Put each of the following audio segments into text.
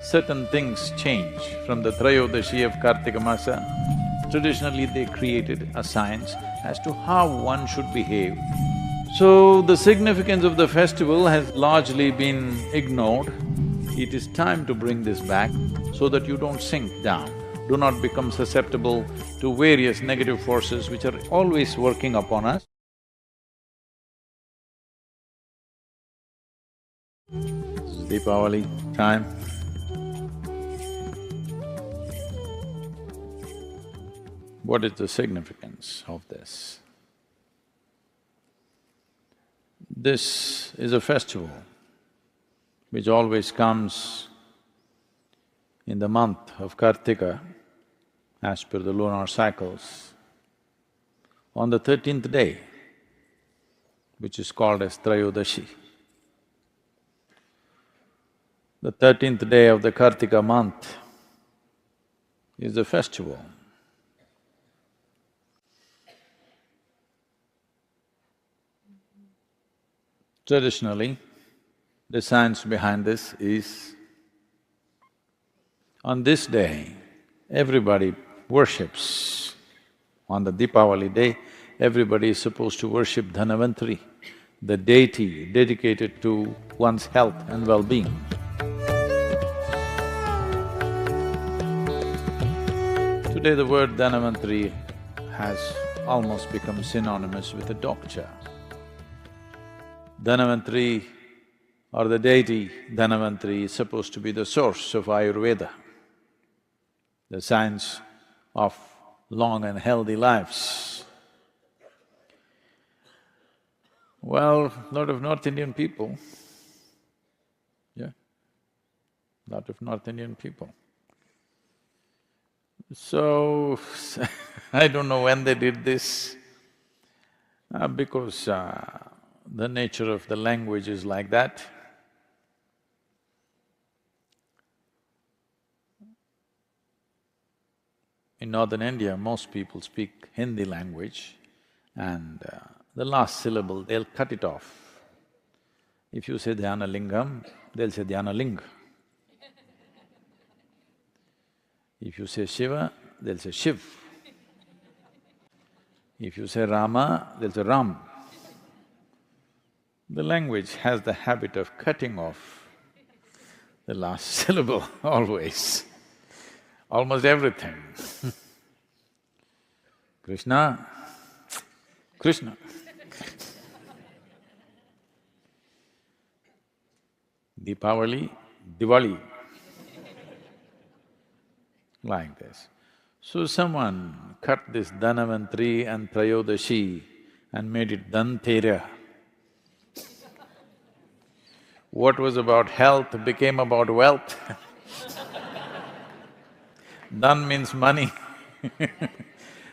Certain things change from the Trayodashi of Kartika Masa. Traditionally, they created a science as to how one should behave. So, the significance of the festival has largely been ignored. It is time to bring this back so that you don't sink down. Do not become susceptible to various negative forces which are always working upon us. This is Deepavali time. What is the significance of this? This is a festival which always comes in the month of Kartika, as per the lunar cycles, on the 13th day, which is called as Trayodashi. The 13th day of the Kartika month is the festival. Traditionally, the science behind this is, on this day, everybody worships. On the Deepavali day, everybody is supposed to worship Dhanavantari, the deity dedicated to one's health and well-being. Today the word Dhanavantari has almost become synonymous with a doctor. Dhanavantari or the deity Dhanavantari is supposed to be the source of Ayurveda, the science of long and healthy lives. Well, lot of North Indian people, lot of North Indian people. So, I don't know when they did this, because the nature of the language is like that. In northern India, most people speak Hindi language and the last syllable, they'll cut it off. If you say Dhyana Lingam, they'll say Dhyana Ling. If you say Shiva, they'll say Shiv. If you say Rama, they'll say Ram. The language has the habit of cutting off the last syllable always, almost everything. Krishna, Krishna. Deepavali, Diwali, like this. So someone cut this Dhanavantari and Trayodashi and made it Dhantera. What was about health became about wealth. Dhan means money.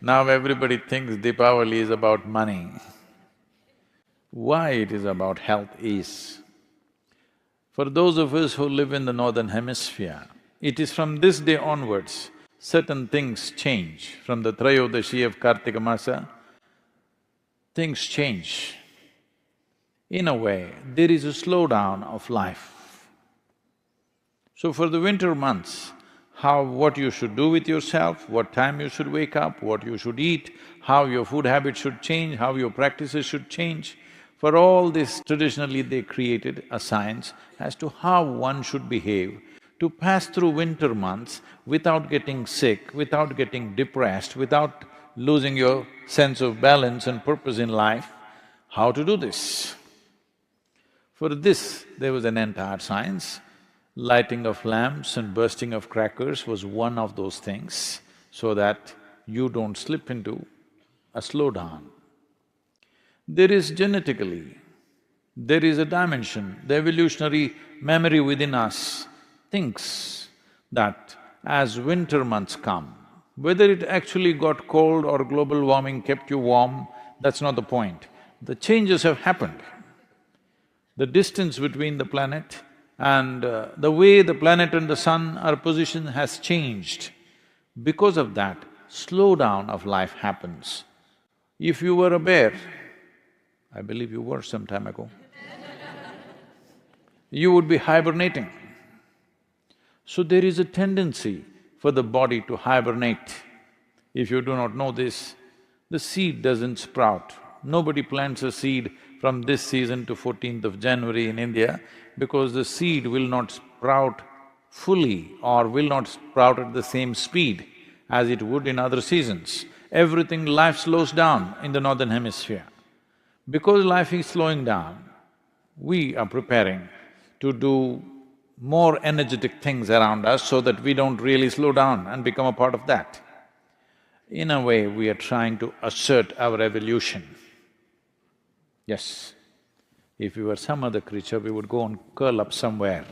Now everybody thinks Deepavali is about money. Why it is about health is, for those of us who live in the northern hemisphere, it is from this day onwards, certain things change. From the Trayodashi of Kartika Masa, things change. In a way, there is a slowdown of life. So for the winter months, what you should do with yourself, what time you should wake up, what you should eat, how your food habits should change, how your practices should change, for all this, traditionally they created a science as to how one should behave to pass through winter months without getting sick, without getting depressed, without losing your sense of balance and purpose in life. How to do this? For this, there was an entire science. Lighting of lamps and bursting of crackers was one of those things, so that you don't slip into a slowdown. There is genetically, there is a dimension, the evolutionary memory within us thinks that as winter months come, whether it actually got cold or global warming kept you warm, that's not the point. The changes have happened. The distance between the planet and the way the planet and the sun are positioned has changed. Because of that, slowdown of life happens. If you were a bear, I believe you were some time ago, you would be hibernating. So there is a tendency for the body to hibernate. If you do not know this, the seed doesn't sprout. Nobody plants a seed from this season to 14th of January in India because the seed will not sprout fully or will not sprout at the same speed as it would in other seasons. Everything, life slows down in the northern hemisphere. Because life is slowing down, we are preparing to do more energetic things around us so that we don't really slow down and become a part of that. In a way, we are trying to assert our evolution. Yes, if we were some other creature, we would go and curl up somewhere.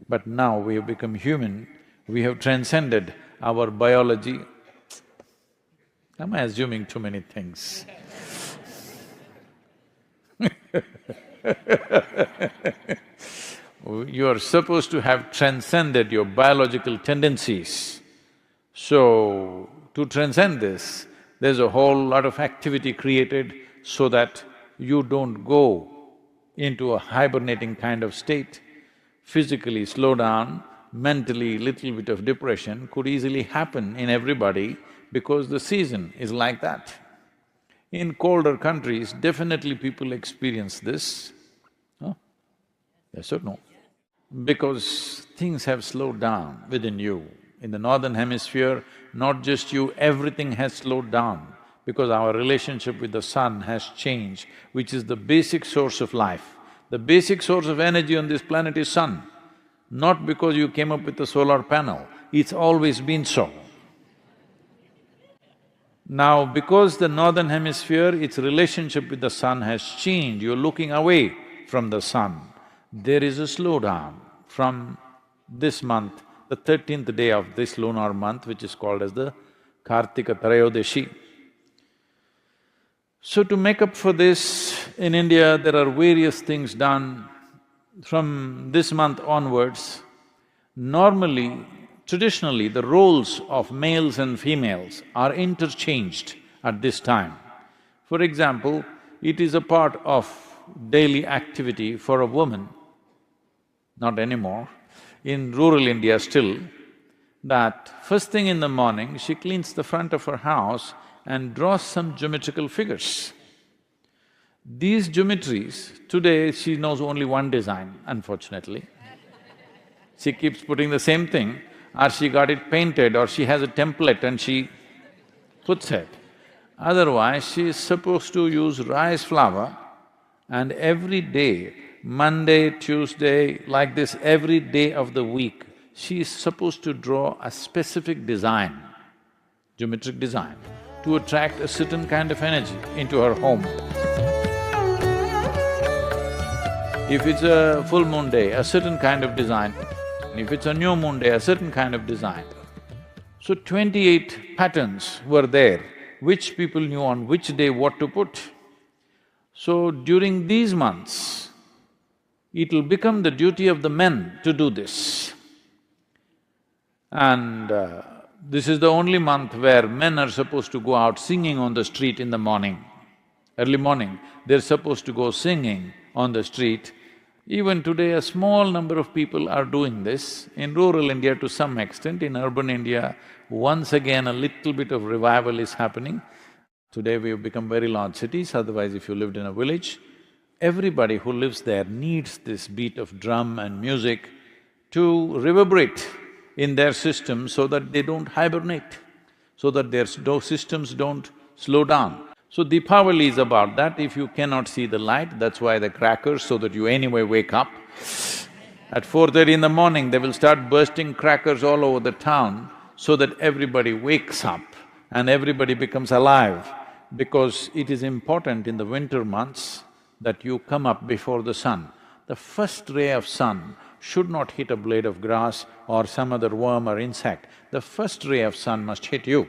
But now we have become human, we have transcended our biology. Am I assuming too many things? You are supposed to have transcended your biological tendencies. So, to transcend this, there's a whole lot of activity created so that you don't go into a hibernating kind of state. Physically slow down, mentally little bit of depression could easily happen in everybody because the season is like that. In colder countries, definitely people experience this. Huh? Yes or no? Because things have slowed down within you. In the northern hemisphere, not just you, everything has slowed down because our relationship with the sun has changed, which is the basic source of life. The basic source of energy on this planet is sun. Not because you came up with a solar panel, it's always been so. Now, because the northern hemisphere, its relationship with the sun has changed, you're looking away from the sun. There is a slowdown from this month, the 13th day of this lunar month, which is called as the Kartika Trayodashi. So to make up for this, in India there are various things done. From this month onwards, normally, traditionally, the roles of males and females are interchanged at this time. For example, it is a part of daily activity for a woman, not anymore, in rural India still, that first thing in the morning, she cleans the front of her house and draws some geometrical figures. These geometries, today she knows only one design, unfortunately. She keeps putting the same thing, or she got it painted, or she has a template and she puts it. Otherwise, she is supposed to use rice flour and every day, Monday, Tuesday, like this, every day of the week, she is supposed to draw a specific design, geometric design, to attract a certain kind of energy into her home. If it's a full moon day, a certain kind of design. If it's a new moon day, a certain kind of design. So 28 patterns were there, which people knew on which day what to put. So during these months, it'll become the duty of the men to do this. And this is the only month where men are supposed to go out singing on the street in the morning. Early morning, they're supposed to go singing on the street. Even today, a small number of people are doing this. In rural India to some extent, in urban India, once again a little bit of revival is happening. Today we have become very large cities, otherwise if you lived in a village, everybody who lives there needs this beat of drum and music to reverberate in their system so that they don't hibernate, so that their systems don't slow down. So Deepavali is about that. If you cannot see the light, that's why the crackers, so that you anyway wake up. At 4:30 in the morning, they will start bursting crackers all over the town so that everybody wakes up and everybody becomes alive, because it is important in the winter months that you come up before the sun. The first ray of sun should not hit a blade of grass or some other worm or insect. The first ray of sun must hit you.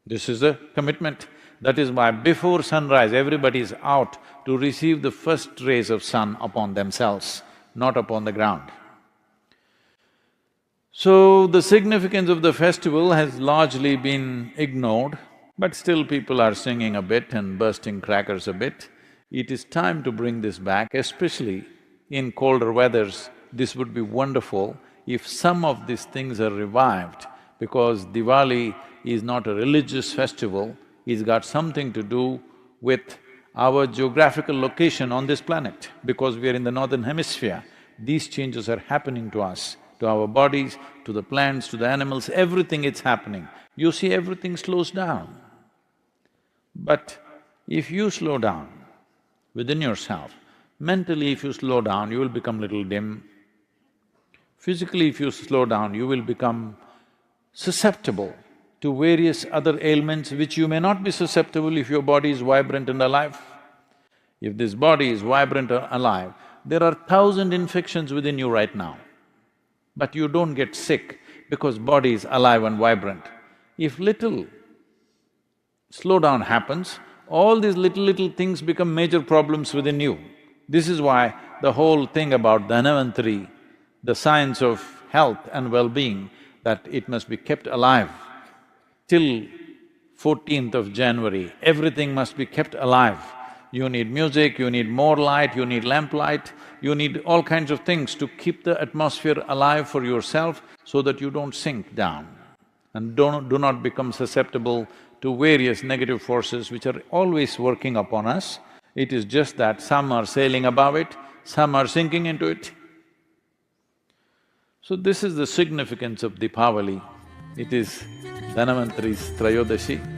This is a commitment. That is why before sunrise, everybody is out to receive the first rays of sun upon themselves, not upon the ground. So, the significance of the festival has largely been ignored, but still people are singing a bit and bursting crackers a bit. It is time to bring this back, especially in colder weathers. This would be wonderful if some of these things are revived, because Diwali is not a religious festival, it's got something to do with our geographical location on this planet. Because we are in the northern hemisphere, these changes are happening to us, to our bodies, to the plants, to the animals, everything it's happening. You see, everything slows down. But if you slow down within yourself, mentally if you slow down, you will become little dim. Physically if you slow down, you will become susceptible to various other ailments which you may not be susceptible if your body is vibrant and alive. If this body is vibrant and alive, there are 1,000 infections within you right now, but you don't get sick because body is alive and vibrant. If little slowdown happens, all these little things become major problems within you. This is why the whole thing about Dhanavantari, the science of health and well-being, that it must be kept alive till 14th of January, everything must be kept alive. You need music, you need more light, you need lamplight, you need all kinds of things to keep the atmosphere alive for yourself so that you don't sink down and do not become susceptible to various negative forces which are always working upon us. It is just that some are sailing above it, some are sinking into it. So this is the significance of Deepavali. It is Dhanavantari's Trayodashi.